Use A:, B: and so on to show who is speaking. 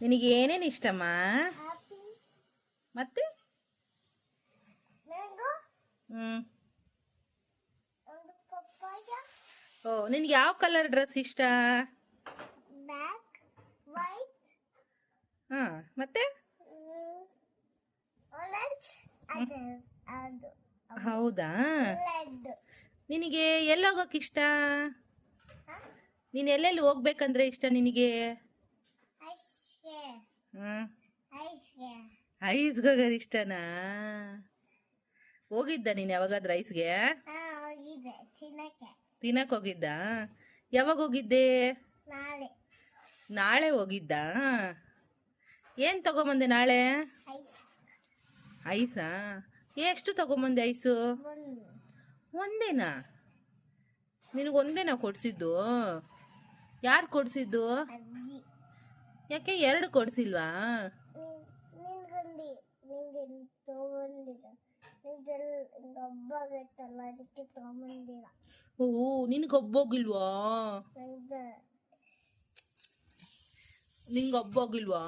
A: ನಿನಗೆ ಏನೇನು ಇಷ್ಟಮ್ಮ? ಮತ್ತೆ ಹ್ಮ್ ಓ ನಿನ್ಗೆ ಯಾವ ಕಲರ್ ಡ್ರೆಸ್ ಇಷ್ಟ? ಹಾ ಮತ್ತೆ ಹೌದಾ? ನಿನಗೆ ಎಲ್ಲಿ ಹೋಗಕ್ ಇಷ್ಟ? ನೀನ್ ಎಲ್ಲೆಲ್ಲಿ ಹೋಗ್ಬೇಕಂದ್ರೆ ಇಷ್ಟ ನಿನಗೆ? ಹ್ಮ್ ಐಸ್ಗೆ ಹೋಗೋದು ಇಷ್ಟನಾ? ಹೋಗಿದ್ದ ನೀನ್ ಯಾವಾಗಾದ್ರೂ ಐಸ್ಗೆ? ತಿನ್ನಕ್ ಹೋಗಿದ್ದ? ಯಾವಾಗ ಹೋಗಿದ್ದೆ? ನಾಳೆ ಹೋಗಿದ್ದ? ಏನ್ ತಗೊಂಬಂದೆ ನಾಳೆ? ಐಸಾ? ಎಷ್ಟು ತಗೊಂಬಂದೆ ಐಸು? ಒಂದೇನಾ? ನಿನಗೊಂದೇನಾ ಕೊಡ್ಸಿದ್ದು? ಯಾರು ಕೊಡ್ಸಿದ್ದು? ಯಾಕೆ ಎರಡು ಕೊಡ್ಸಿಲ್ವಾ? ಓ ನಿನ್ಗೆ ಹಬ್ಬೋಗಿಲ್ವಾ? ನಿಂಗೆ ಹಬ್ಬೋಗಿಲ್ವಾ?